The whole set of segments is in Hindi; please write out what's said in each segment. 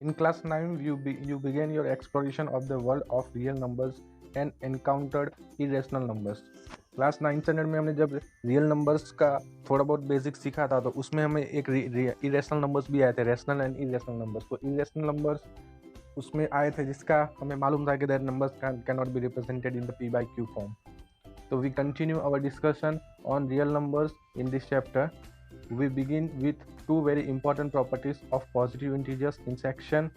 In class 9, you began your exploration of the world of real numbers and encountered irrational numbers. Class 9 standard में हमने जब रियल नंबर्स का थोड़ा बहुत बेसिक सीखा था, तो उसमें हमें एक इरेशनल नंबर्स भी आए थे, रेशनल एंड इरेशनल नंबर्स. तो इरेशनल नंबर्स उसमें आए थे जिसका हमें मालूम था कि that numbers can not be represented in the P by Q form. So we continue our discussion on real numbers in this chapter. We begin with two very important properties of positive integers in section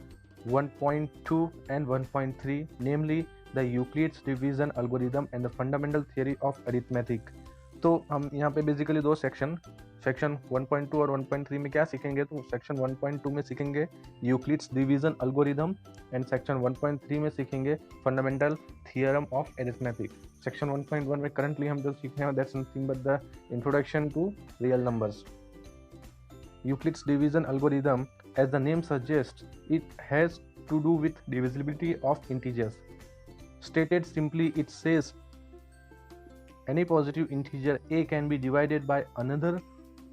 1.2 and 1.3, namely the Euclid's division algorithm and the fundamental theory of arithmetic. तो हम यहाँ पे बेसिकली दो सेक्शन 1.2 और 1.3 में क्या सीखेंगे, तो सेक्शन 1.2 में सीखेंगे Euclid's division algorithm and section 1.3 में सीखेंगे fundamental theorem of arithmetic. Section 1.1 में करंटली हम जो सीख रहे हैं that's nothing but the introduction to real numbers. Euclid's division algorithm, as the name suggests, it has to do with divisibility of integers. Stated simply, it says any positive integer a can be divided by another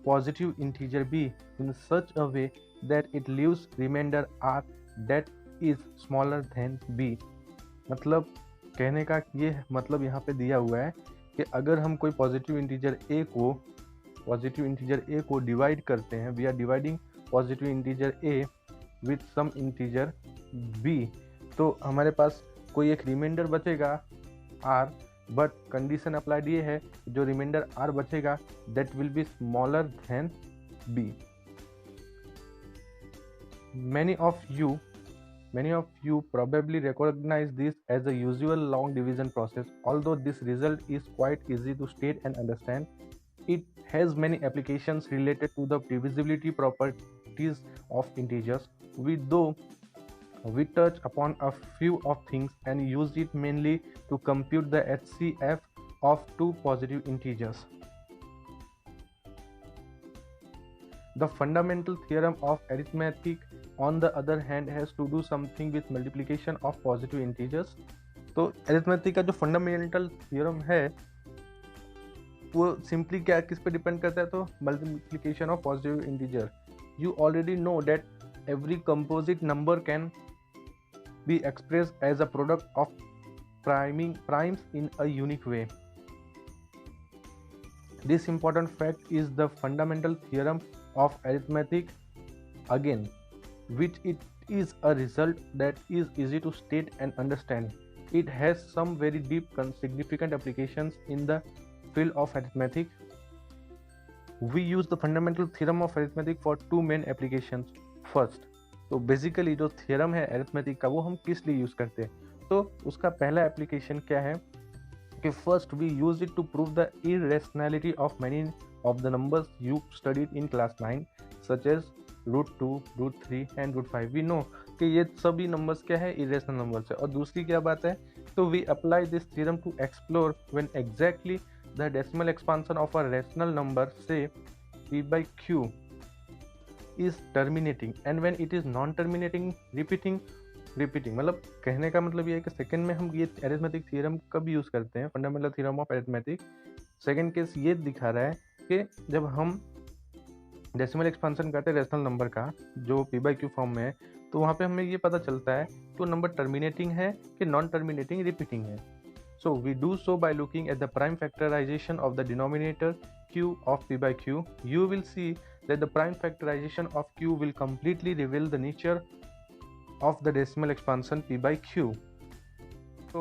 positive integer b in such a way that it leaves remainder r that is smaller than b. मतलब कहने का ये मतलब यहाँ पे दिया हुआ है कि अगर हम कोई पॉजिटिव इंटीजर a को डिवाइड करते हैं, we are dividing positive integer a with some integer b, तो हमारे पास कोई एक रिमाइंडर बचेगा r, बट कंडीशन अप्लाइड ये है जो रिमाइंडर r बचेगा that will be smaller than b. Many of you probably recognize this as the usual long division process. Although this result is quite easy to state and understand, it has many applications related to the divisibility properties of integers. We touch upon a few of things and use it mainly to compute the HCF of two positive integers. The fundamental theorem of arithmetic, on the other hand, has to do something with multiplication of positive integers. तो arithmetic का जो fundamental theorem है वो simply क्या किस पे डिपेंड करता है, तो multiplication of positive integer. You already know that every composite number can be expressed as a product of primes in a unique way. This important fact is the fundamental theorem of arithmetic, again, which it is a result that is easy to state and understand. It has some very deep significant applications in the field of arithmetic. We use the fundamental theorem of arithmetic for two main applications. First, तो बेसिकली जो थ्योरम है अरिथमेटिक का वो हम किस लिए यूज करते हैं, तो उसका पहला एप्लीकेशन क्या है कि first we use it to prove the irrationality of many of the numbers you studied in class 9 such as √2, √3 and √5. We know कि ये सभी नंबर्स क्या है, इरेशनल नंबर्स है. और दूसरी क्या बात है, तो we apply this theorem to explore when exactly the decimal expansion of a rational number से p by q is terminating and when it is non terminating repeating. मतलब कहने का मतलब ये है कि सेकंड में हम ये अरिथमेटिक थ्योरम कब यूज करते हैं, fundamental theorem of arithmetic. Second case ये दिखा रहा है कि जब हम डेसिमल एक्सपांशन करते हैं रेशनल नंबर का जो p by q फॉर्म में है, तो वहाँ पे हमें ये पता चलता है कि वो नंबर टर्मिनेटिंग है कि नॉन टर्मिनेटिंग रिपीटिंग है. So we do so by looking at the prime factorization of the denominator q of p by q. You will see that the prime factorization of q will completely reveal the nature of the decimal expansion p by q. So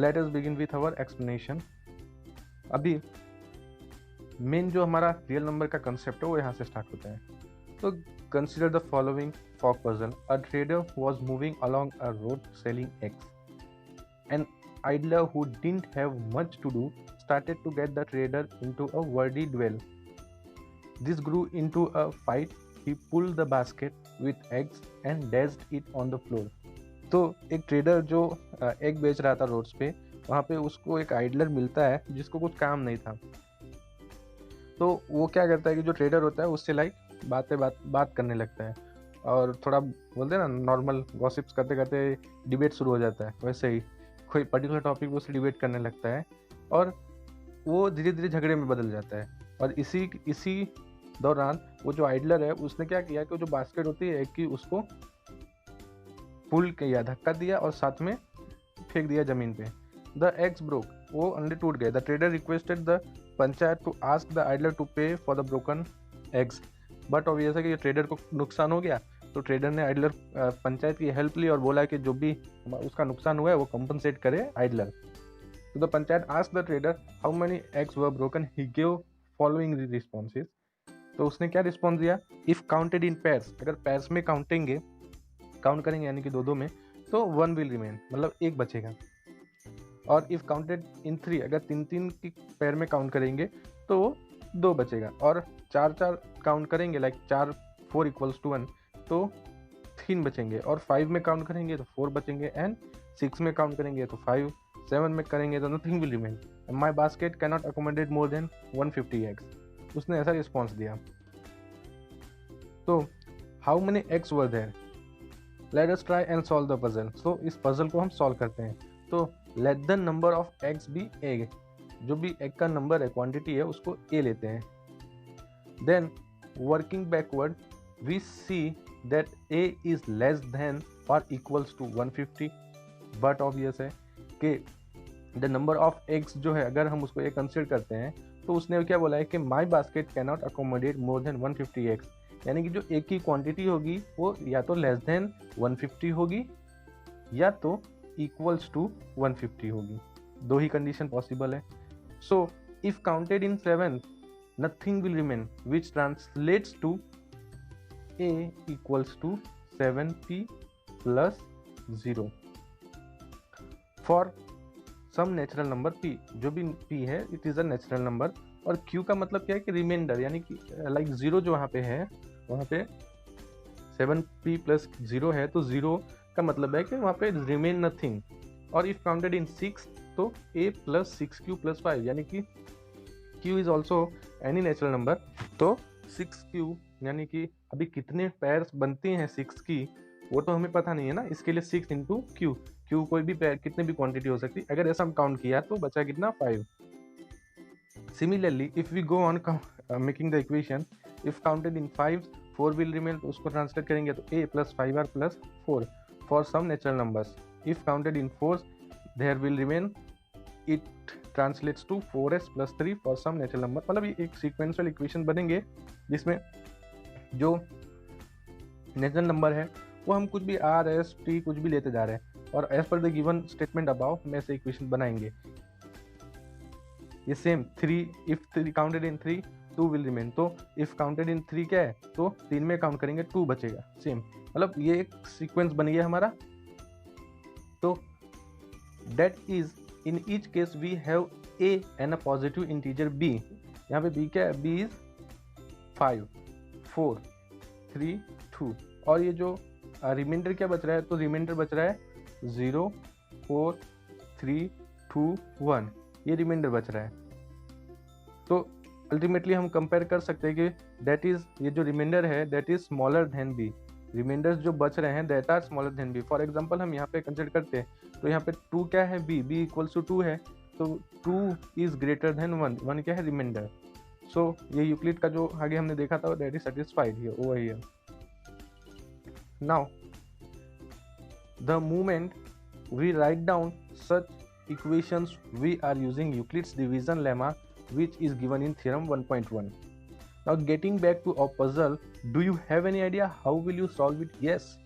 let us begin with our explanation. अभी मेन जो हमारा रियल नंबर का कंसेप्ट है वो यहाँ से स्टार्ट होता है. तो consider the following fog puzzle. A trader was moving along a road selling eggs. An idler who didn't have much to do started to get the trader into a wordy duel. This grew into a fight. He pulled the basket with eggs and dashed it on the floor. तो एक ट्रेडर जो एग बेच रहा था रोड्स पे, वहाँ पे उसको एक आइडलर मिलता है जिसको कुछ काम नहीं था. तो वो क्या करता है कि जो ट्रेडर होता है उससे बात करने लगता है और थोड़ा बोलते हैं ना नॉर्मल गॉसिप्स करते करते डिबेट शुरू हो जाता है. वैसे ही कोई पर्टिकुलर टॉपिक पे उससे डिबेट करने लगता है और वो धीरे धीरे झगड़े में बदल जाता है. और इसी दौरान वो जो आइडलर है उसने क्या किया कि जो बास्केट होती है एग की उसको पुल किया, धक्का दिया और साथ में फेंक दिया ज़मीन पे। द एग्स ब्रोक, वो अंडे टूट गए। The trader requested the panchayat to ask the idler to pay for the broken eggs, but obvious है कि ट्रेडर को नुकसान हो गया, तो ट्रेडर ने आइडलर पंचायत की हेल्प ली और बोला कि जो भी उसका नुकसान हुआ है वो कंपनसेट करे आइडलर। तो the panchayat ask the trader how many eggs were broken, he give following responses. तो उसने क्या रिस्पॉन्स दिया, इफ काउंटेड इन पेयर्स, अगर पेयर्स में काउंट करेंगे यानी कि दो में, तो 1 विल रिमेन, मतलब एक बचेगा। और इफ काउंटेड इन 3, अगर 3 की पेयर में काउंट करेंगे तो 2 बचेगा। और 4 काउंट करेंगे, लाइक 4 4 इक्वल्स टू 1, तो 3 बचेंगे। और 5 में काउंट करेंगे तो 4 बचेंगे। एंड 6 में काउंट करेंगे तो 5, 7 में करेंगे तो nothing will remain. My basket can not accommodate more than 150 eggs. उसने ऐसा रिस्पॉन्स दिया। तो how many eggs were there, let us try and solve the puzzle. So इस पजल को हम सॉल्व करते हैं। तो let the number of eggs be A, जो भी एग का नंबर है, क्वांटिटी है, उसको ए लेते हैं। Then working backward we see that a is less than और इक्वल्स टू 150, बट ऑब्वियस है कि द नंबर ऑफ एग्स जो है, अगर हम उसको ए कंसिडर करते हैं, तो उसने क्या बोला है कि my basket can not accommodate more than 150 eggs, यानी कि जो एक की क्वांटिटी होगी वो या तो लेस देन 150 होगी या तो इक्वल्स टू 150 होगी। 2 ही कंडीशन पॉसिबल है। So if counted in 7 nothing will remain, which translates to a equals to 7p plus 0 for some natural number p, जो भी p है it is a natural number. और q का मतलब क्या है कि रिमाइंडर, यानी कि लाइक 0 जो वहाँ पे है, वहाँ पे 7p प्लस 0 है, तो 0 का मतलब है कि वहाँ पे रिमेन नथिंग। और इफ काउंटेड इन 6 तो a प्लस 6q प्लस 5, यानी कि q is also any natural number. तो 6q यानी कि अभी कितने पेयर्स बनती हैं 6 की वो तो हमें पता नहीं है ना, इसके लिए 6 इंटू क्यू, क्यू कोई भी पेयर कितने भी क्वांटिटी हो सकती है। अगर ऐसा हम काउंट किया तो बचा कितना 5। Similarly if we go on making the equation, if counted in 5 4 will remain, तो उसको ट्रांसलेट करेंगे तो a plus 5r plus 4 for some natural numbers. If counted in 4 there will remain, it translates to 4s plus 3 for some natural number. मतलब ये एक सीक्वेंशियल इक्वेशन बनेंगे जिसमें जो नेचुरल नंबर है वो हम कुछ भी r s t कुछ भी लेते जा रहे हैं, और as per the given statement about हम ऐसे इक्वेशन बनाएंगे। ये same 3, if 3 counted in 3 2 will remain, तो इफ काउंटेड इन 3 क्या है, तो 3 में काउंट करेंगे 2 बचेगा। सेम, मतलब ये एक सीक्वेंस बन गया हमारा। तो that is in each case we have a and a positive integer b। यहाँ पे b क्या है, b इज 5 4 3 2, और ये जो रिमाइंडर क्या बच रहा है, तो रिमाइंडर बच रहा है 0 4 3 2 1, ये रिमाइंडर बच रहा है। तो अल्टीमेटली हम कंपेयर कर सकते हैं कि दैट इज, ये जो रिमाइंडर है that is smaller than B, remainders जो बच रहे हैं that are smaller than B. For example हम यहाँ पे कंसिडर करते हैं, तो यहाँ पे 2 क्या है, b इक्वल्स टू 2 है, तो 2 इज ग्रेटर देन 1, 1 क्या है, रिमाइंडर। सो ये यूक्लिड का जो आगे हमने देखा था that is satisfied here over here. Now the moment we write down such equations we are using Euclid's division lemma, which is given in theorem 1.1. Now getting back to our puzzle, do you have any idea how will you solve it? Yes,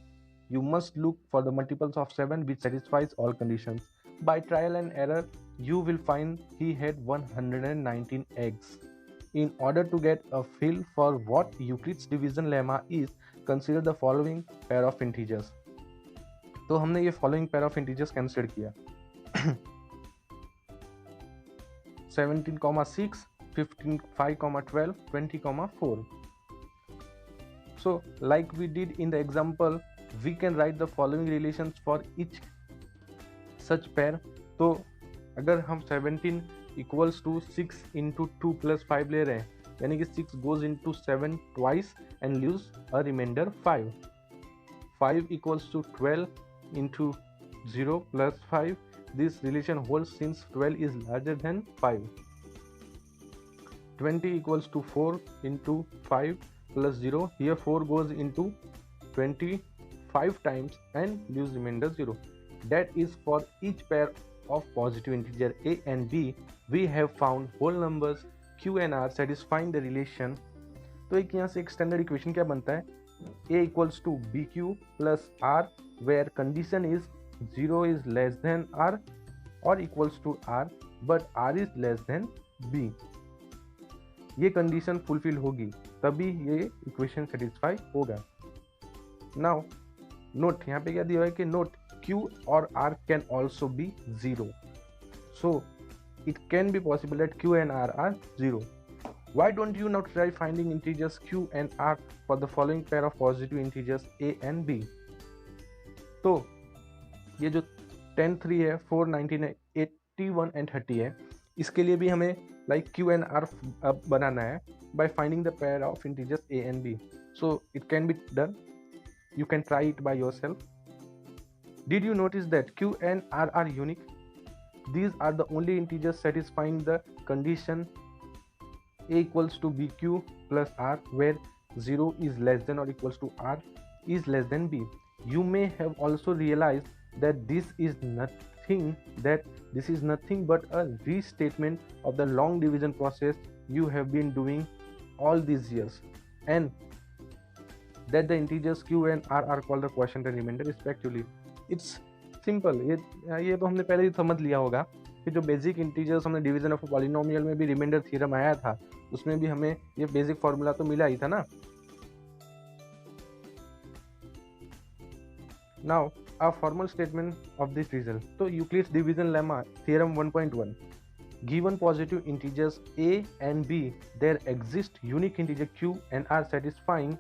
you must look for the multiples of 7 which satisfies all conditions. By trial and error you will find he had 119 eggs. In order to get a feel for what Euclid's division lemma is, consider the following pair of integers. तो हमने ये following pair of integers consider किया 17,6 15 5,12 20,4. So like we did in the example, we can write the following relations for each such pair. तो अगर हम 17 इक्वल्स टू 6 इंटू 2 प्लस 5 ले रहे हैं, यानी कि 6 goes into 7 twice and leaves a remainder 5. 5 equals to 12 into 0 plus 5. This relation holds since 12 is larger than 5. 20 equals to 4 into 5 plus 0. Here 4 goes into 20. 5 times and leaves remainder 0. That is for each pair of positive integer a and b. We have found whole numbers q and r satisfying the relation. तो एक यहाँ से एक स्टैंडर्ड इक्वेशन क्या बनता है, a equals to bq plus r where condition is 0 is less than r or equals to r but r is less than b. ये कंडीशन फुलफिल होगी तभी ये इक्वेशन सेटिस्फाई होगा. नाउ नोट, यहाँ पे क्या दिया है कि नोट q और r can also be 0. So it can be possible that q and r are 0. Why don't you now try finding integers q and r for the following pair of positive integers a and b? तो ये जो 10, 3 है, 4, 19 है, 81 and 30 है, इसके लिए भी हमें like q and r बनाना है by finding the pair of integers a and b. So it can be done. You can try it by yourself. Did you notice that q and r are unique? These are the only integers satisfying the condition a equals to bq plus r where 0 is less than or equals to r is less than b. You may have also realized that this is nothing but a restatement of the long division process you have been doing all these years, and that the integers q and r are called the quotient and remainder respectively. It's simple. ये तो हमने पहले ही समझ लिया होगा कि जो बेसिक इंटीजर्स हमने डिवीजन ऑफ पॉलिनोमियल में भी रिमाइंडर थ्योरम आया था, उसमें भी हमें ये बेसिक फॉर्मूला तो मिला ही था ना. Now a formal statement of this result. So Euclid's division lemma theorem 1.1. Given positive integers a and b, there exist unique integer q and r satisfying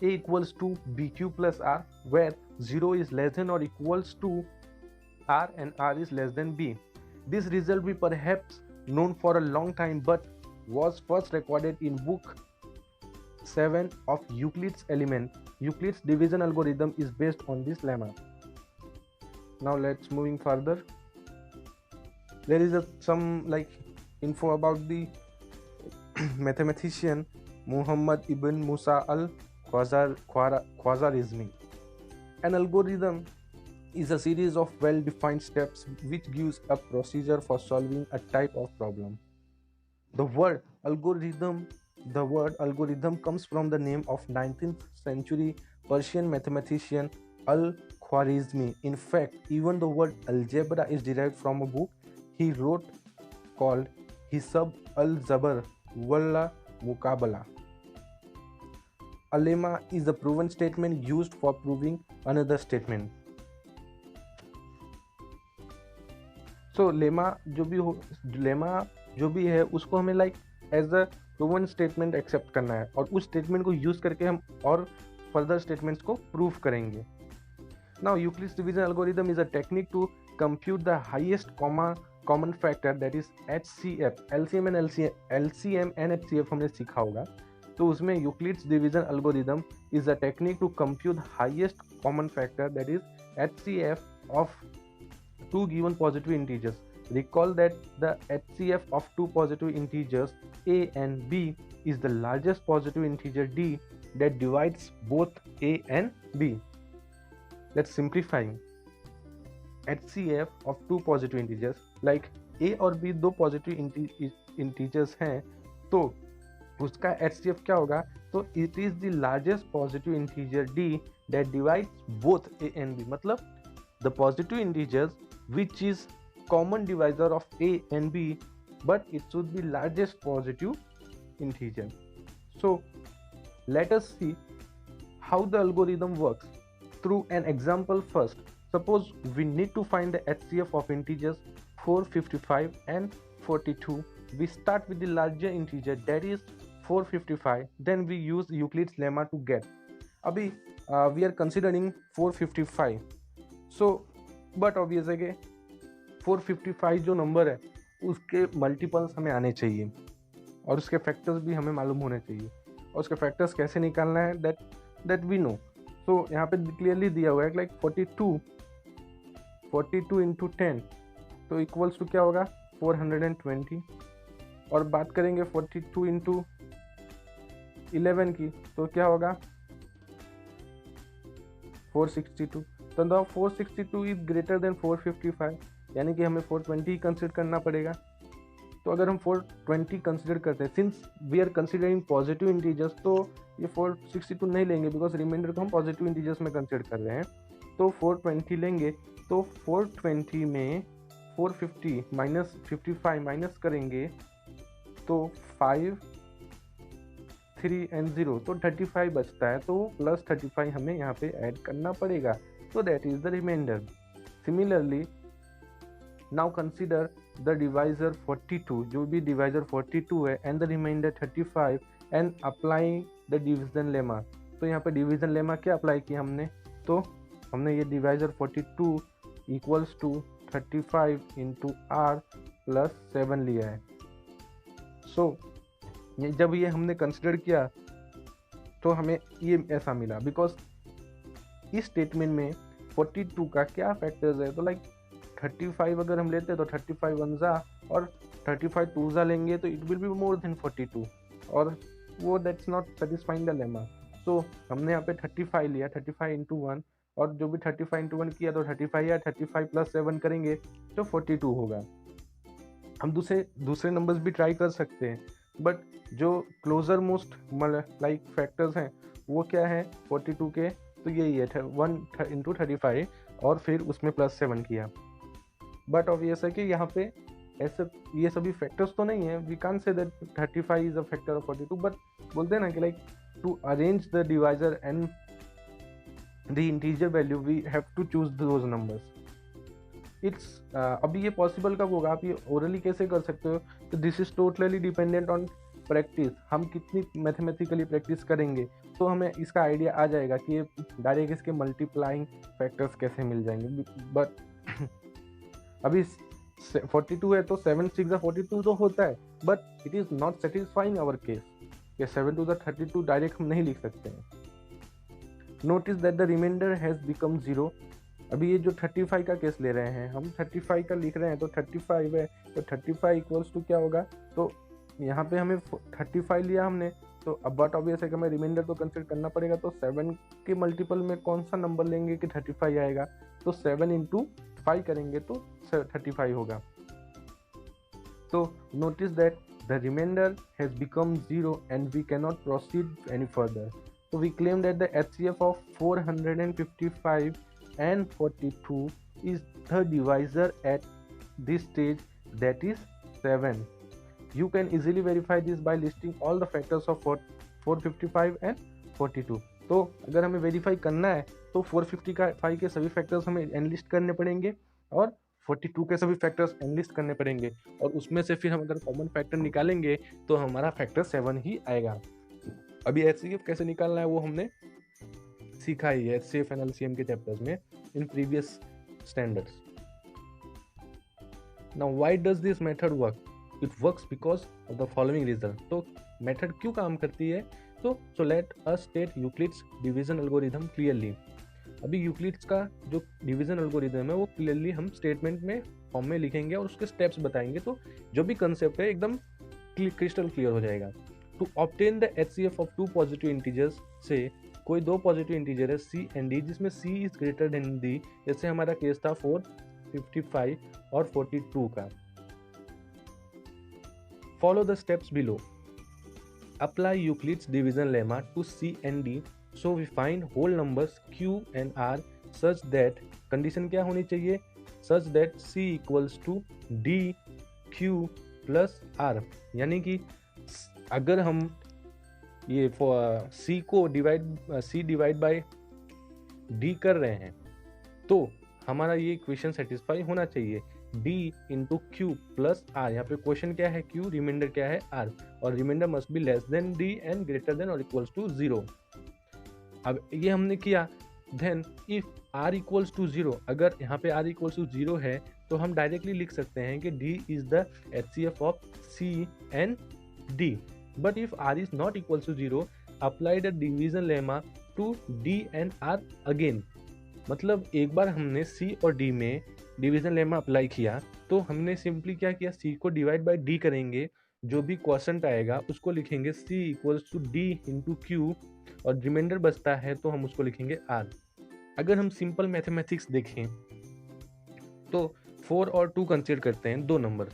a equals to bq plus r where 0 is less than or equals to r and r is less than b. This result will perhaps known for a long time but was first recorded in book 7 of Euclid's Element. Euclid's division algorithm is based on this lemma. Now let's moving further. There is some like info about the mathematician Muhammad ibn Musa al-Khwarizmi. An algorithm is a series of well-defined steps which gives a procedure for solving a type of problem. The word algorithm comes from the name of 19th century Persian mathematician Al-Khwarizmi. In fact, even the word algebra is derived from a book he wrote called Hisab al-Zabar wala Muqabala. A lemma is a proven statement used for proving another statement. So lemma जो भी है उसको हमें like as a proven statement accept करना है और उस स्टेटमेंट को यूज करके हम और फर्दर स्टेटमेंट्स को प्रूव करेंगे. Now Euclid's division algorithm is a technique to compute the highest common factor that is HCF. LCM and HCF हमने सीखा होगा. तो उसमें Euclid's division algorithm is a technique to compute highest common factor that is HCF of two given positive integers. Recall that the HCF of two positive integers a and b is the largest positive integer d that divides both a and b. Let's simplify. HCF of two positive integers, like a और b दो positive integers हैं, तो उसका HCF क्या होगा? तो it is the largest positive integer d that divides both a and b. मतलब the positive integers which is common divisor of a and b, but it should be largest positive integer. So let us see how the algorithm works through an example first. Suppose we need to find the HCF of integers 4, 55 and 42. We start with the larger integer, that is 455. Then we use Euclid's lemma to get. Abhi we are considering 455. So but obvious है कि 455 जो नंबर है उसके मल्टीपल्स हमें आने चाहिए और उसके फैक्टर्स भी हमें मालूम होने चाहिए. और उसके फैक्टर्स कैसे निकालना है दैट वी नो. सो यहाँ पे क्लियरली दिया हुआ है लाइक 42 इंटू 10 तो इक्वल्स टू क्या होगा 420. और बात करेंगे 42 इंटू 11 की तो क्या होगा 462, तो द 462 इज ग्रेटर देन 455, यानी कि हमें 420 कंसिडर करना पड़ेगा। तो अगर हम 420 कंसिडर करते हैं, since we are considering positive integers, तो ये 462 नहीं लेंगे बिकॉज रिमाइंडर को हम पॉजिटिव इंटीजर्स में कंसिडर कर रहे हैं। तो 420 लेंगे, तो 420 में 450 माइनस 55 माइनस करेंगे तो 5, 3 एंड 0, तो 35 बचता है, तो प्लस 35 हमें यहाँ पे ऐड करना पड़ेगा। तो that is the remainder. Similarly now consider the divisor 42, जो भी डिवाइजर 42 है, and the remainder 35, and apply the division lemma. तो यहाँ पे डिवीजन लेमा क्या अप्लाई किया हमने, तो हमने ये divisor 42 equals to 35 into R plus 7 लिया है। सो जब ये हमने कंसिडर किया तो हमें ये ऐसा मिला, बिकॉज इस स्टेटमेंट में 42 का क्या फैक्टर्स है, तो लाइक 35 अगर हम लेते हैं तो 35 वन जा और 35 टू जा लेंगे तो it will be more than 42, और वो that's not satisfying the lemma. So हमने यहाँ पे 35 लिया, 35 इंटू 1, और जो भी 35 इंटू 1 किया तो 35 या 35 प्लस 7 करेंगे तो 42 होगा। हम दूसरे नंबर्स भी ट्राई कर सकते हैं, बट जो क्लोजर मोस्ट लाइक फैक्टर्स हैं वो क्या है 42 के, तो यही है 1 इंटू 35 और फिर उसमें प्लस 7 किया। बट ऑब्वियस है कि यहाँ पे ऐसे ये सभी फैक्टर्स तो नहीं है, we can't say that 35 is a factor of 42, but बोलते हैं ना कि like to arrange the divisor and the integer value we have to choose those numbers. It's अभी ये पॉसिबल कब होगा, आप ये ओरली कैसे कर सकते हो, तो this is totally dependent on practice. हम कितनी मैथमेटिकली प्रैक्टिस करेंगे तो हमें इसका आइडिया आ जाएगा कि ये डायरेक्ट इसके मल्टीप्लाइंग फैक्टर्स कैसे मिल जाएंगे। बट अभी 42 है तो 7 6 42 तो होता है, but it is not satisfying our case. ये 7 टू द 32 डायरेक्ट हम नहीं लिख सकते हैं। Notice that the remainder has become 0। अभी ये जो 35 का केस ले रहे हैं, हम 35 का लिख रहे हैं तो 35 है, तो 35 इक्वल्स टू क्या होगा, तो यहाँ पे हमें 35 लिया हमने, तो अब बट ऑब्वियस है कि हमें रिमाइंडर तो कंसिडर करना पड़ेगा, तो 7 के मल्टीपल में कौन सा नंबर लेंगे कि 35 आएगा, तो 7 इंटू 5 करेंगे तो 35 होगा। तो notice that the remainder has become 0 and we can not proceed any further. So we claim that the HCF of 455 and 42 is the divisor at this stage, that is 7. You can easily verify this by listing all the factors of 455 and 42. तो अगर हमें वेरीफाई करना है तो 455 के सभी फैक्टर्स हमें एनलिस्ट करने पड़ेंगे और 42 के सभी फैक्टर्स एनलिस्ट करने पड़ेंगे, और उसमें से फिर हम अगर कॉमन फैक्टर निकालेंगे तो हमारा फैक्टर 7 ही आएगा। अभी HCF कैसे निकालना है वो हमने सीखा ही है HCF एंड LCM के चैप्टर्स में in previous standards. Now why does this method work? It works because of the following reason. तो मेथड क्यों काम करती है, तो let us state Euclid's division algorithm clearly. अभी यूक्लिड्स का जो डिवीजन एल्गोरिथम है वो क्लियरली हम स्टेटमेंट में फॉर्म में लिखेंगे और उसके स्टेप्स बताएंगे, तो जो भी कंसेप्ट है एकदम क्रिस्टल क्लियर हो जाएगा। To obtain the HCF of 2 positive integers, say कोई 2 पॉजिटिव इंटीजर है C एंड D जिसमें C is greater than D, जैसे हमारा केस था 455 और 42 का। Follow the steps below. Apply Euclid's division lemma to C and D, so we find whole numbers Q and R such that, condition क्या होनी चाहिए, such that C equals to D Q plus R, यानी कि अगर हम ये C को डिवाइड बाय D कर रहे हैं तो हमारा ये इक्वेशन सेटिस्फाई होना चाहिए, D into Q plus R। यहाँ पे क्वेश्चन क्या है Q, रिमाइंडर क्या है R, और remainder must be less than D and greater than और इक्वल्स टू 0। अब ये हमने किया, then if R equals to 0, अगर यहाँ पे R इक्वल्स टू 0 है तो हम डायरेक्टली लिख सकते हैं कि D is the HCF of C and D। But if R is not equals to 0, apply the division lemma to D and R again। मतलब एक बार हमने C और D में डिवीजन लेमा अप्लाई किया तो हमने सिंपली क्या किया, C को डिवाइड बाय D करेंगे, जो भी क्वोशंट आएगा उसको लिखेंगे C equals to D into Q, और रिमाइंडर बचता है तो हम उसको लिखेंगे R। अगर हम सिंपल मैथमेटिक्स देखें तो 4 और 2 कंसीडर करते हैं, दो नंबर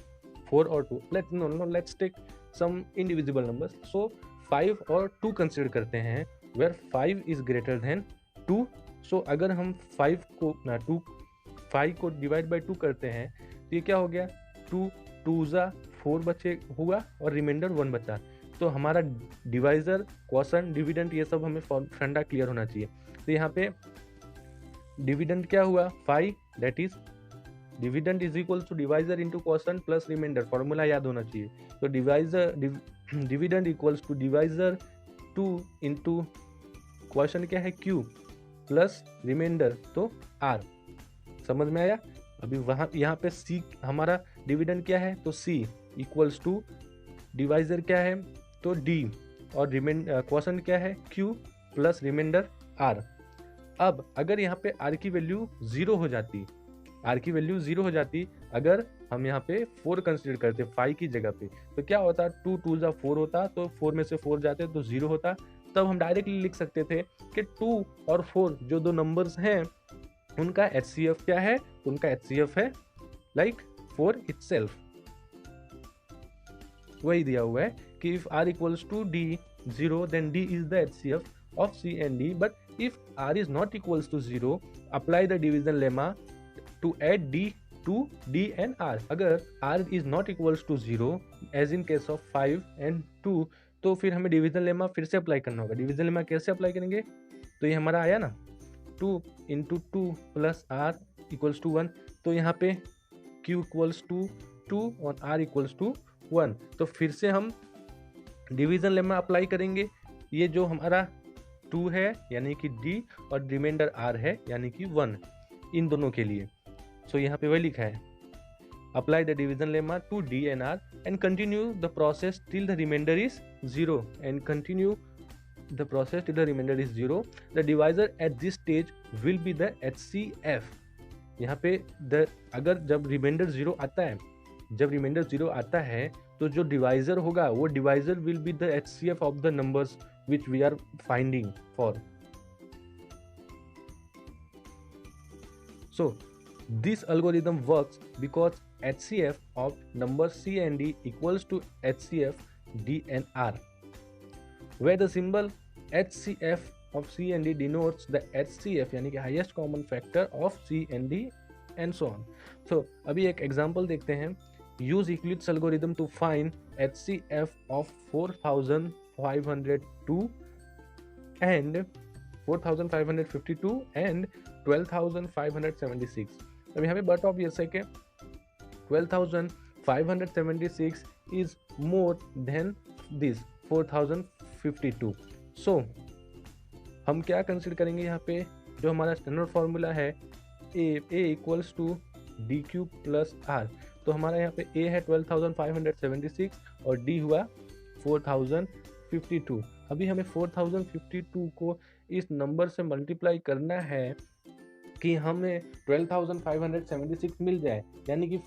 4 और 2, let's take some individual numbers. So 5 और 2 कंसीडर करते हैं where 5 is greater than 2। So अगर हम 5 को डिवाइड बाय 2 करते हैं तो ये क्या हो गया, 2 2 जा 4 बचे हुआ और रिमाइंडर 1 बचा। तो हमारा डिवाइजर, क्वोशंट, डिविडेंड ये सब हमें फंडा क्लियर होना चाहिए। तो यहाँ पे डिविडेंड क्या हुआ 5, that is dividend is equal to divisor into quotient plus remainder, formula याद होना चाहिए। तो dividend equals to divisor 2 into quotient क्या है q प्लस रिमाइंडर तो r। समझ में आया? अभी वहाँ यहाँ पे c हमारा डिविडेंड क्या है तो c इक्वल्स टू डिवाइजर क्या है तो d और क्वोशंट क्या है q प्लस रिमाइंडर r। अब अगर यहाँ पे r की वैल्यू 0 हो जाती, r की वैल्यू 0 हो जाती अगर हम यहाँ पे 4 कंसीडर करते 5 की जगह पे, तो क्या होता 2 2 जा 4 होता, तो 4 में से 4 जाते तो 0 होता। तब हम डायरेक्टली लिख सकते थे कि 2 और 4 जो दो नंबर्स हैं उनका HCF क्या है, तो उनका HCF है लाइक 4 itself। वही दिया हुआ है कि if r equals to d 0 then d is the HCF of C and D, but if r is not equals to 0 apply the division lemma to add d to d and r। अगर r is not equals to 0 as in case of 5 and 2 तो फिर हमें डिवीजन लेमा फिर से अप्लाई करना होगा। डिवीजन लेमा कैसे अप्लाई करेंगे, तो ये हमारा आया ना 2 into 2 plus R equals to 1, तो यहाँ पे q इक्वल्स टू 2 और r इक्वल्स टू 1। तो फिर से हम डिवीजन लेमा अप्लाई करेंगे। ये जो हमारा 2 है यानी कि d और रिमाइंडर r है यानी कि 1, इन दोनों के लिए। सो यहाँ पे वही लिखा है apply the division lemma to d and r and continue the process till the remainder is 0 and continue the process till the remainder is 0। the divisor at this stage will be the HCF। यहाँ पे अगर जब रिमाइंडर 0 आता है, जब रिमाइंडर 0 आता है तो जो डिवाइजर होगा वो divisor will be the HCF of the numbers which we are finding for. So this algorithm works because HCF of numbers C and D equals to HCF D and R, where the symbol HCF of C and D denotes the HCF यानी कि highest common factor of C and D and so on। So अभी एक example देखते हैं। Use Euclid's algorithm to find HCF of 4502 and 4552 and 12576। अब यहाँ पे बट ऑब्वियस है कि 12576 इज मोर देन दिस 4052। सो हम क्या कंसिडर करेंगे यहाँ पे, जो हमारा स्टैंडर्ड फॉर्मूला है A equals to D Q plus R. तो हमारा यहाँ पे ए है 12576 और डी हुआ 4052। अभी हमें 4052 को इस नंबर से मल्टीप्लाई करना है कि हमें 12576 मिल जाए। यानी कि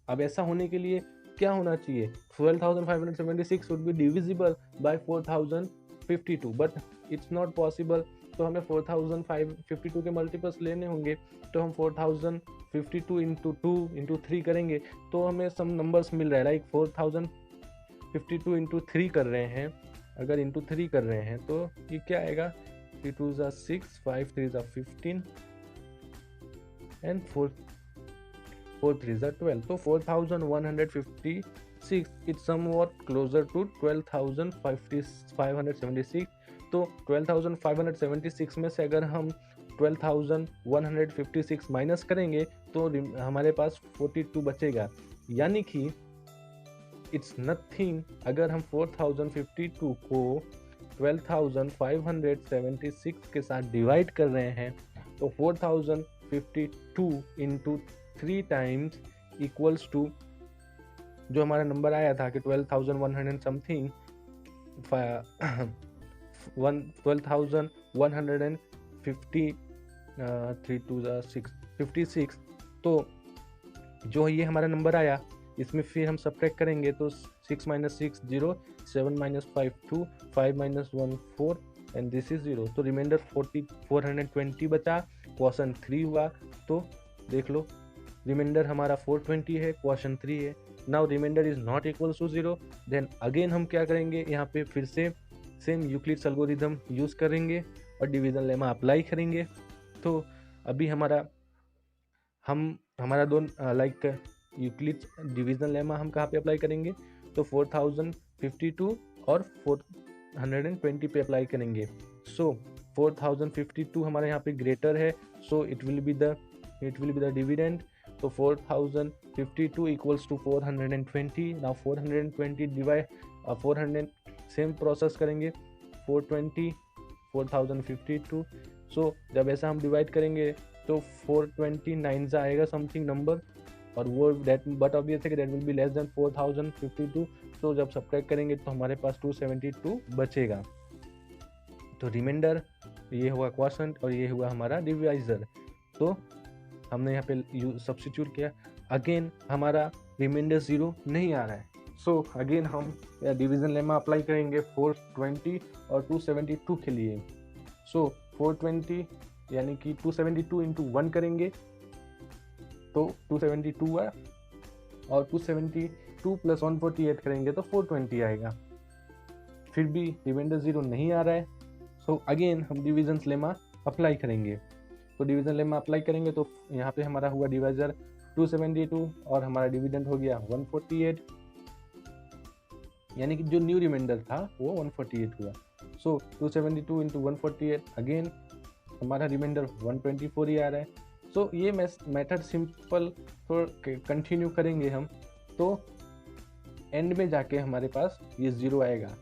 अब ऐसा होने के लिए क्या होना चाहिए, 12576 would be divisible by 4052, but it's not possible. तो हमें 4052 के मल्टीपल्स लेने होंगे। तो हम 4052 इंटू 2 इंटू 3 करेंगे तो हमें सम नंबर्स मिल रहा है लाइक 4052 इंटू 3 कर रहे हैं। अगर इंटू 3 कर रहे हैं तो ये क्या आएगा, 3 2 ज़ा 6, 5 3 ज़ा 15 एंड 4 3 ज़ा 12। तो 4156 इट्स समवॉट क्लोजर टू 12576। तो 12576 में से अगर हम 12156 माइनस करेंगे तो हमारे पास 42 बचेगा। यानी कि इट्स नथिंग। अगर हम 4052 को 12576 के साथ डिवाइड कर रहे हैं तो 4052 इंटू 3 टाइम्स इक्वल्स टू जो हमारा नंबर आया था कि 12,100 समथिंग 12,150 3 2 6 56। तो जो ये हमारा नंबर आया इसमें फिर हम सब्ट्रैक्ट करेंगे तो 6 - 6 0, 7 - 5 2, 5 - 1 4 एंड दिस इज 0। तो रिमाइंडर 420 बचा। क्वेश्चन 3 हुआ, तो देख लो रिमाइंडर हमारा 420 है, क्वेश्चन 3 है। Now remainder is not equals to 0, then again हम क्या करेंगे, यहाँ पे फिर से सेम यूक्लिड्स एल्गोरिथम यूज़ करेंगे और डिवीजन लेमा अप्लाई करेंगे। तो अभी हमारा दोनों लाइक यूक्लिड्स डिवीजन लेमा हम कहाँ पे अप्लाई करेंगे, तो 4052 और 420 पे अप्लाई करेंगे। सो 4052 हमारे यहाँ पे ग्रेटर है, so it will be the dividend. तो 4052 equals to 420। Now 420 divide 400, same process करेंगे 420 4052। सो जब ऐसा हम डिवाइड करेंगे तो 429 आएगा समथिंग नंबर, और वो दैट बट ऑब्वियस है कि that will be less then 4052। तो जब सब्ट्रैक्ट करेंगे तो हमारे पास 272 बचेगा। तो रिमाइंडर ये हुआ क्वोशंट और ये हुआ हमारा डिवाइजर। तो हमने यहाँ पे सब्स्टिट्यूट किया, अगेन हमारा रिमाइंडर 0 नहीं आ रहा है। सो अगेन हम डिवीजन लेमा अप्लाई करेंगे 420 और 272 के लिए। सो 420 यानी कि 272 इंटू 1 करेंगे तो 272 है, और 272 प्लस 148 करेंगे तो 420 आएगा। फिर भी रिमाइंडर 0 नहीं आ रहा है, सो अगेन हम डिवीजन लेमा अप्लाई करेंगे। तो डिवीजन लेमा अप्लाई करेंगे तो यहाँ पे हमारा हुआ डिवाइजर 272 और हमारा डिविडेंड हो गया 148, यानी कि जो न्यू रिमाइंडर था वो 148 हुआ। सो 272 इंटू 148, अगेन हमारा रिमाइंडर 124 ही आ रहा है। सो ये मेथड सिंपल तो कंटिन्यू करेंगे हम, तो एंड में जाके हमारे पास ये 0 आएगा।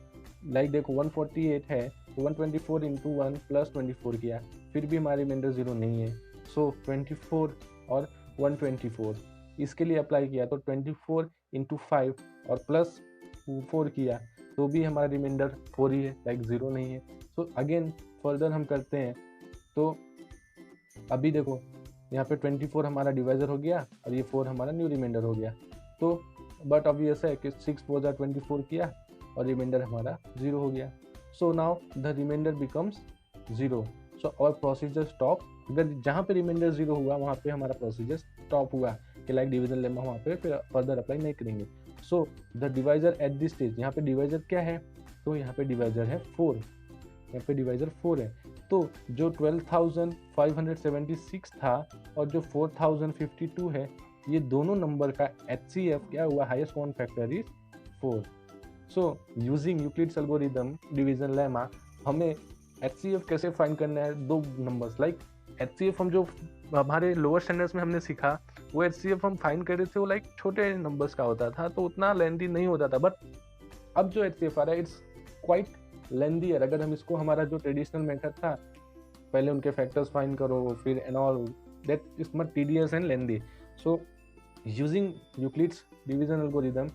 लाइक देखो 148 है तो 124 इंटू 1 प्लस 24 किया, फिर भी हमारी रिमाइंडर 0 नहीं है। सो 24 और 124 इसके लिए अप्लाई किया तो 24 इंटू 5 और प्लस 4 किया तो भी हमारा रिमाइंडर 4 ही है, लाइक 0 नहीं है। सो अगेन फर्दर हम करते हैं, तो अभी देखो यहाँ पे 24 हमारा डिवाइजर हो गया और ये 4 हमारा न्यू रिमाइंडर हो गया। तो बट ऑब्वियस है कि 6 4 जा 24 किया और रिमाइंडर हमारा 0 हो गया। So now the remainder becomes 0। So और प्रोसीजर स्टॉप। अगर जहाँ पे रिमाइंडर 0 हुआ वहाँ पे हमारा प्रोसीजर स्टॉप हुआ कि लाइक डिवीजन लेमा वहाँ पे फिर फर्दर अप्लाई नहीं करेंगे। So the divisor at this stage, यहाँ पे डिवाइजर क्या है, तो यहाँ पे डिवाइजर है 4, यहाँ पे डिवाइजर 4 है। तो जो 12,576 था और जो 4052 है, ये दोनों नंबर का HCF क्या हुआ, highest common factor is 4। So using Euclid's algorithm division lemma हमें HCF कैसे फाइंड करना है, दो नंबर्स लाइक HCF हम जो हमारे लोअर स्टैंडर्ड्स में हमने सीखा वो HCF हम फाइंड कर रहे थे वो लाइक छोटे नंबर्स का होता था, तो उतना लेंथी नहीं होता था। बट अब जो HCF आ रहा है इट्स क्वाइट लेंथियर। अगर हम इसको हमारा जो ट्रेडिशनल मेथड था, पहले उनके फैक्टर्स फाइंड करो फिर and all that is much tedious and lengthy. So using Euclid's division algorithm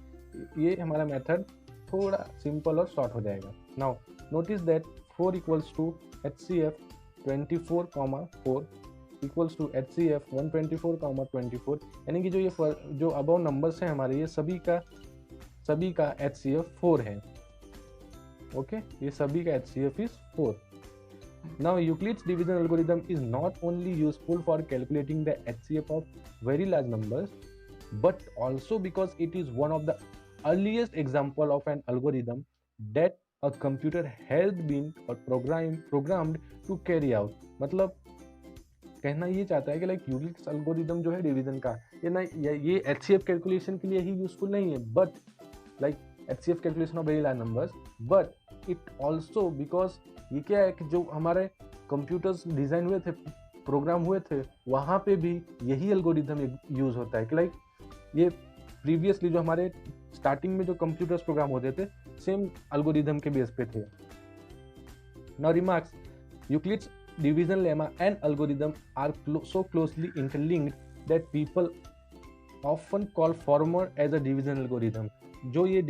ये हमारा मेथड थोड़ा सिंपल और शॉर्ट हो जाएगा। Now notice that 4 equals to HCF 24,4 equals to HCF 124,24, यानी कि जो अबव नंबर्स हैं हमारे ये सभी का HCF 4 है। ओके, ये सभी का HCF is 4। Now Euclid's division algorithm is not only useful for calculating the HCF of very large numbers, but also because it is one of the earliest example of an algorithm that a computer has been or programmed to carry out। मतलब कहना ये चाहता है कि लाइक यूक्लिड्स एल्गोरिथम जो है डिवीजन का ये HCF कैलकुलेशन के लिए ही यूजफुल नहीं है, but like HCF calculation of very large numbers, but it also because ये क्या है कि जो हमारे कंप्यूटर्स डिज़ाइन हुए थे, प्रोग्राम हुए थे, वहाँ पे भी यही एल्गोरिथम यूज़ होता है कि लाइक ये प्रीवियसली जो हमारे स्टार्टिंग में जो कंप्यूटर्स प्रोग्राम होते थे सेम एल्गोरिथम के बेस पे थे। Now remarks, Euclid's division lemma and algorithm are so closely interlinked that people often call former as a division algorithm। जो ये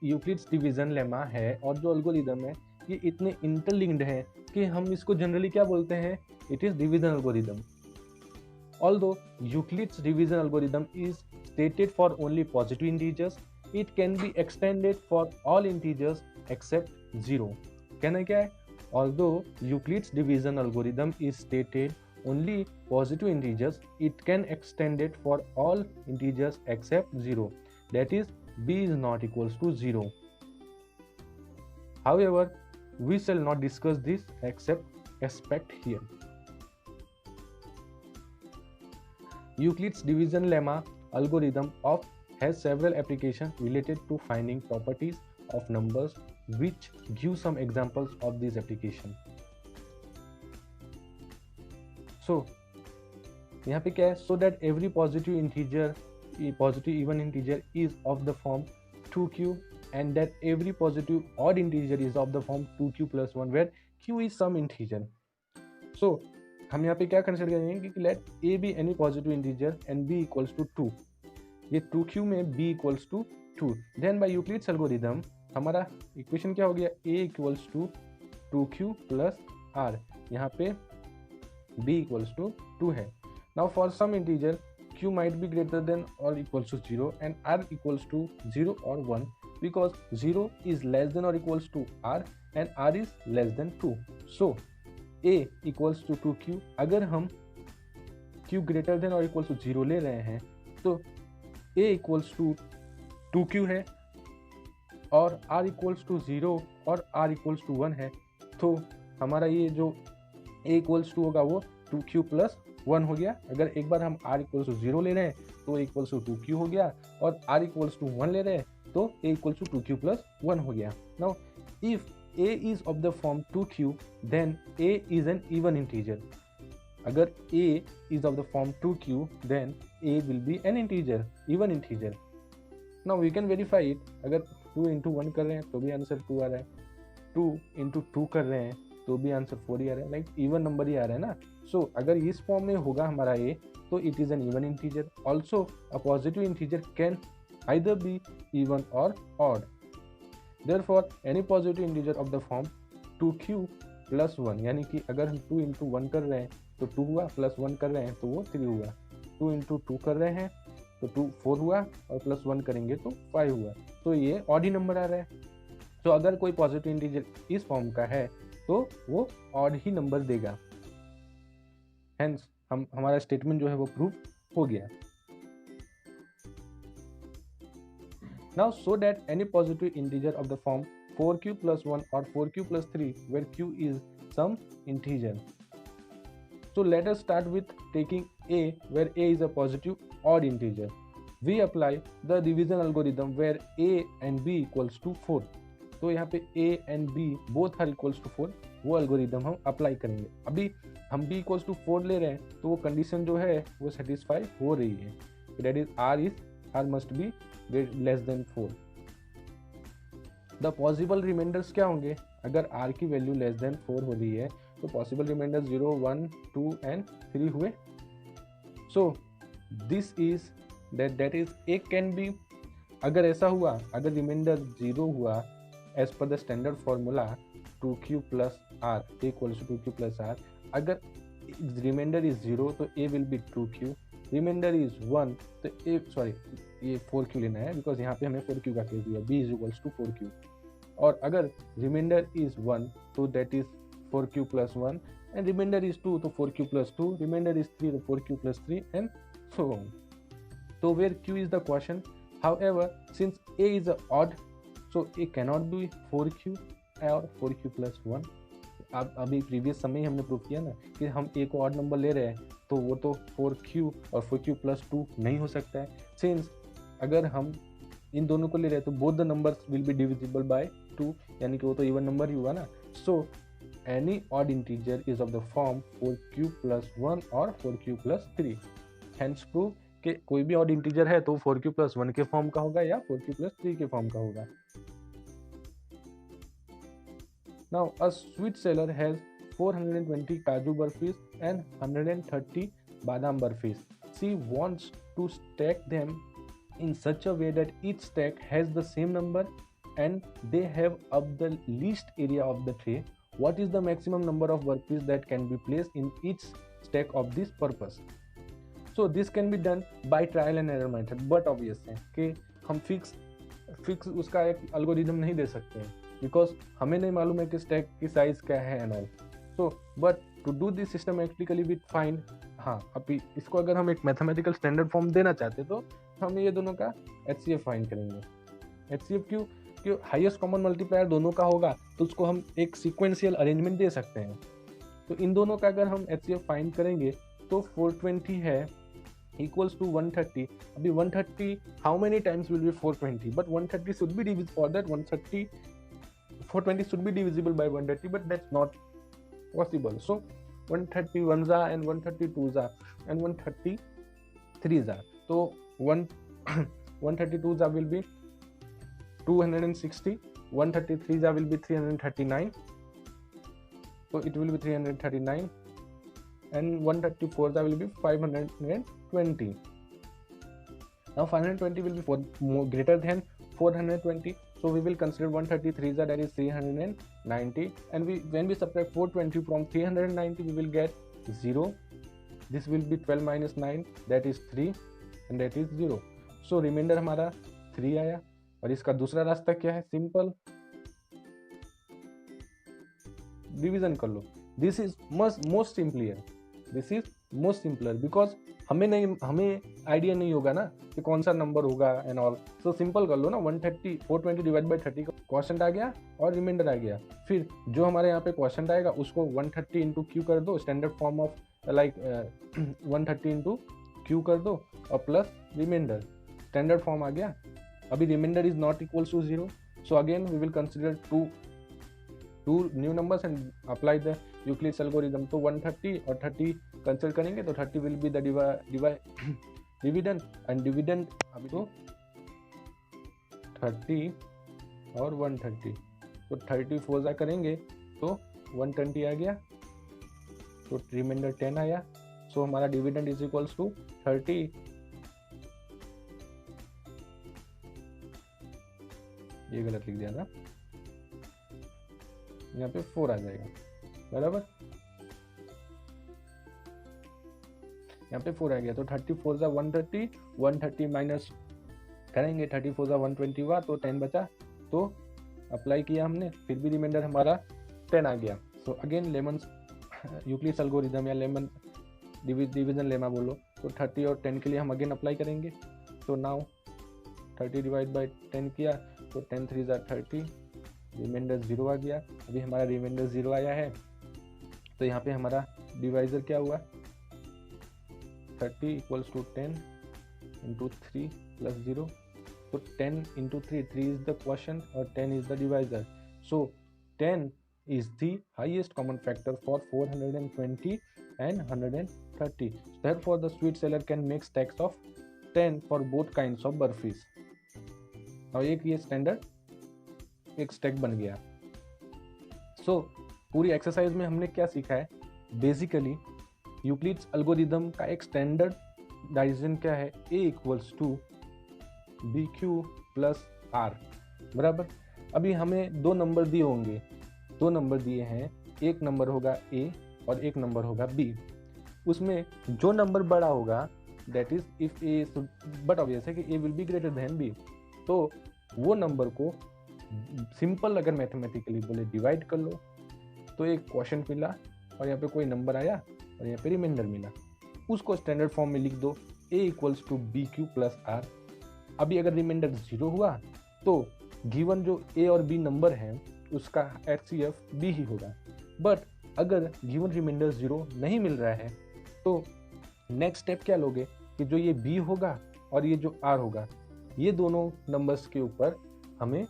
यूक्लिड्स डिवीजन लेमा है और जो एल्गोरिथम है ये इतने इंटरलिंक्ड हैं कि हम इसको जनरली क्या बोलते हैं, it is division algorithm. Although Euclid's division algorithm is stated for only positive integers, it can be extended for all integers except 0। कहना क्या है, although Euclid's division algorithm is stated only positive integers, it can extend it for all integers except 0. That is, b is not equals to 0. However, we shall not discuss this aspect here. Euclid's division lemma algorithm has several applications related to finding properties of numbers, which give some examples of these applications. So यहाँ पे क्या है, so that every positive even integer is of the form 2q, and that every positive odd integer is of the form 2q plus 1, where q is some integer. So हम यहाँ पे क्या कंसिडर करेंगे कि let a be any positive integer and b equals to 2. ये 2q में b equals to 2. Then by Euclid's algorithm हमारा इक्वेशन क्या हो गया, a equals to 2q plus r. यहाँ पे b equals to 2 है. Now for some integer q might be greater than or equals to 0 and r equals to 0 or 1, because 0 is less than or equals to r and r is less than 2. So a equals to 2q. अगर हम q greater than or equals to 0 ले रहे हैं तो a equals to 2q है और r equals to 0 और r equals to 1 है. तो हमारा ये जो a equals to होगा वो 2q plus 1 हो गया. अगर एक बार हम r equals to 0 ले रहे हैं तो a equals to 2q हो गया, और r equals to 1 ले रहे हैं तो a equals to 2q plus 1 हो गया. Now if a is of the form 2q, then a is an even integer. अगर a is of the form 2q, then a will be an integer, even integer. Now we can verify it. अगर 2 into 1 कर रहे हैं तो भी आंसर 2 आ रहा है, 2 into 2 कर रहे हैं तो भी आंसर 4 ही आ रहा है, लाइक इवन नंबर ही आ रहा है ना. सो अगर इस फॉर्म में होगा हमारा a तो it is an even integer. Also a positive integer can either be even or odd. Therefore any positive integer of the form 2q plus 1, यानी कि अगर हम 2 into 1 कर रहे हैं तो 2 हुआ, प्लस 1 कर रहे हैं तो वो 3 हुआ, 2 into 2 कर रहे हैं तो 2 4 हुआ, और प्लस 1 करेंगे तो 5 हुआ. तो ये ऑड ही नंबर आ रहा है. तो अगर कोई पॉजिटिव इंटीजर इस फॉर्म का है तो वो ऑड ही नंबर देगा. हेंस हमारा स्टेटमेंट जो है वो प्रूव हो गया. Now so that any positive integer of the form 4q plus 1 or 4q plus 3, where q is some integer. So let us start with taking a, where a is a positive odd integer. We apply the division algorithm where a and b equals to 4. तो यहाँ पे a and b both are equals to 4, वो algorithm हम अप्लाई करेंगे. अभी हम b equals to 4 ले रहे हैं तो वो कंडीशन जो है वो सेटिस्फाई हो रही है. That is r must be less than 4. The possible remainders क्या होंगे, अगर r की वैल्यू लेस देन 4 हो रही है तो पॉसिबल रिमाइंडर 0, 1, 2 एंड 3 हुए. So this is that is a can be. अगर ऐसा हुआ, अगर रिमाइंडर 0 हुआ as per the standard formula 2q plus r equals to 2q plus r, अगर रिमाइंडर इज 0 तो a will be 2q, remainder is 1 तो a सॉरी ये 4q लेना है बिकॉज यहाँ पे हमें 4q का केस दिया, b is equals to 4q. और अगर रिमाइंडर इज 1 तो that is 4q plus 1, and remainder is 2 तो 4q प्लस 2, रिमाइंडर इज 3 तो 4q plus 3 and so on. तो where q is the question. However since a is odd so a cannot be 4q or 4q plus 1. अब अभी प्रीवियस समय हमने प्रूव किया ना कि हम a को ऑड नंबर ले रहे हैं तो वो तो 4q और 4q प्लस 2 नहीं हो सकता है. सिंस अगर हम इन दोनों को ले रहे हैं तो both the numbers will be divisible by 2, यानी कि वो तो इवन नंबर ही हुआ ना. So any odd integer is of the form 4q plus 1 और 4q प्लस 3. हेंस प्रूव कि कोई भी ऑड इंटीजर है तो 4q प्लस 1 के फॉर्म का होगा या 4q प्लस 3 के फॉर्म का होगा. Now a sweet seller has 420 Kaju burfis and 130 Badam burfis. She wants to stack them in such a way that each stack has the same number and they have up the least area of the tray. What is the maximum number of burfis that can be placed in each stack of this purpose? So this can be done by trial and error method, but obvious है कि हम फिक्स उसका एक algorithm नहीं दे सकते हैं बिकॉज हमें नहीं मालूम है कि स्टैक की साइज क्या है and all. So but to do this systematically with find, हाँ अभी इसको अगर हम एक मैथमेटिकल स्टैंडर्ड फॉर्म देना चाहते तो हम ये दोनों का HCF फाइंड करेंगे। HCF क्यों हाईएस्ट कॉमन मल्टीप्लायर दोनों का होगा तो उसको हम एक सीक्वेंशियल अरेंजमेंट दे सकते हैं। तो इन दोनों का अगर हम HCF फाइंड करेंगे तो 420 है equals to 130. अभी 130 how many times will be 420, but 130 should be divisible, for that 420 should be divisible by 130, but that's not possible. So 130 ones are and 132s are and 133s are. So 132s are will be 260, 133s are will be 339. So it will be 339 and 134s will be 520. Now 520 will be greater than 420, so we will consider 133s that is 390, and when we subtract 420 from 390 we will get 0. This will be 12 minus 9, that is 3 and that is 0. So remainder हमारा 3 आया। और इसका दूसरा रास्ता क्या है, सिंपल डिवीजन कर लो। This is most simplier, this is most simpler because हमें आइडिया नहीं होगा ना कि कौन सा नंबर होगा एंड ऑल। सो सिंपल कर लो ना, 420 डिवाइड बाई 30 का क्वेश्चन आ गया और रिमाइंडर आ गया। फिर जो हमारे यहाँ पे क्वेश्चन आएगा उसको 130 इंटू क्यू कर दो, standard form of like 130 into q कर दो और प्लस रिमाइंडर, स्टैंडर्ड फॉर्म आ गया। अभी remainder is not equals to 0, so again we will consider two new numbers and apply the Euclid's algorithm. तो 130 और 30 कंसिडर करेंगे तो 30 will be the dividend and dividend अभी तो 30 और 130, तो 34 जा करेंगे तो 120 आ गया, तो रिमाइंडर 10 आया। सो हमारा डिविडेंड इज इक्वल्स टू 30, ये गलत लिख दिया था, यहाँ पे 4 आ जाएगा बराबर, यहाँ पे 4 आ गया। तो 34 जा 130, 130 माइनस करेंगे 34 जा 120 हुआ तो 10 बचा, तो अप्लाई किया हमने, फिर भी रिमाइंडर हमारा 10 आ गया। So again lemons Euclid's algorithm या लेमन डिवीजन लेमा बोलो, तो 30 और 10 के लिए हम अगेन अप्लाई करेंगे। तो नाउ 30 डिवाइड बाई 10 किया तो 10 3 जा 30, रिमाइंडर 0 आ गया। अभी हमारा रिमाइंडर 0 आया है तो यहाँ पे हमारा डिवाइजर क्या हुआ, 30 इक्वल्स टू 10 इंटू 3 प्लस 0, तो 10 इंटू 3 इज द क्वोशंट और 10 is the divisor. So 10 is the highest common factor for 420 and 130. Therefore, the sweet seller can make stacks of 10 for both kinds of burfis. और एक ये स्टैंडर्ड एक स्टैक बन गया। सो पूरी एक्सरसाइज में हमने क्या सीखा है, बेसिकली यूक्लिड्स एल्गोरिथम का एक स्टैंडर्ड डाइजेशन क्या है, a equals to b q plus r बराबर। अभी हमें दो नंबर दिए होंगे, दो नंबर दिए हैं, एक नंबर होगा a और एक नंबर होगा b। उसमें जो नंबर बड़ा होगा that is if a, but obvious है कि a will be greater than b, तो वो नंबर को सिंपल अगर मैथमेटिकली बोले डिवाइड कर लो तो एक क्वेश्चन मिला और यहाँ पे कोई नंबर आया और यहाँ पे रिमाइंडर मिला, उसको स्टैंडर्ड फॉर्म में लिख दो a equals to b q plus r. अभी अगर रिमाइंडर 0 हुआ तो गिवन जो a और b नंबर है उसका HCF b ही होगा। बट अगर गिवन रिमाइंडर 0 नहीं मिल रहा है तो नेक्स्ट स्टेप क्या लोगे कि जो ये b होगा और ये जो r होगा, ये दोनों नंबर्स के ऊपर हमें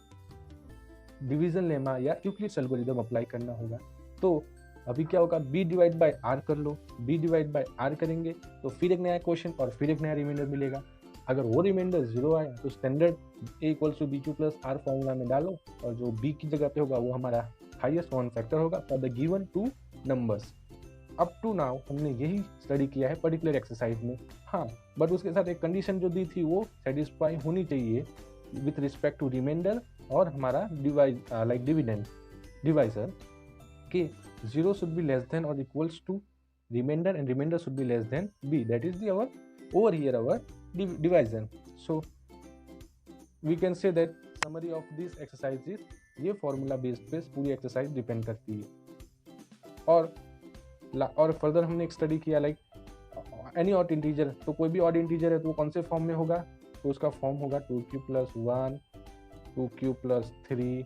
डिवीजन लेमा या यूक्लिड्स एल्गोरिथम अप्लाई करना होगा। तो अभी क्या होगा, b डिवाइड बाय r कर लो, b डिवाइड बाय r करेंगे तो फिर एक नया क्वेश्चन और फिर एक नया रिमाइंडर मिलेगा। अगर वो रिमाइंडर 0 आया तो standard a equals to b q plus r formula में डालो और जो b की जगह पे होगा वो हमारा हाईएस्ट कॉमन फैक्टर होगा for the given two numbers. Up to now हमने यही स्टडी किया है पर्टिकुलर एक्सरसाइज में। हाँ, बट उसके साथ एक कंडीशन जो दी थी वो सेटिस्फाई होनी चाहिए विथ रिस्पेक्ट टू रिमाइंडर और हमारा लाइक डिविडेंड डिवाइजर कि 0 शुड बी लेस देन और equals to remainder and remainder should be less than b, that is the our over here our division. So we can say that summary of this exercise is ये formula based पे पूरी exercise डिपेंड करती है। और और फर्दर हमने एक स्टडी किया लाइक एनी ऑड इंटीजर, तो कोई भी ऑड इंटीजर है तो वो कौन से फॉर्म में होगा, तो उसका फॉर्म होगा 2q+1, 2q+3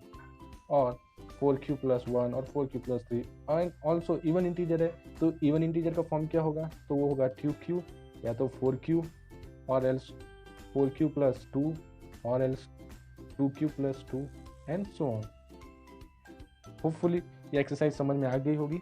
और 4q+1 और 4q+3। And also even integer है तो इवन इंटीजर का फॉर्म क्या होगा, तो वो होगा 2q या तो 4q और एल्स 4q+2 और else 2q+2 and so on. Hopefully ये एक्सरसाइज समझ में आ गई होगी।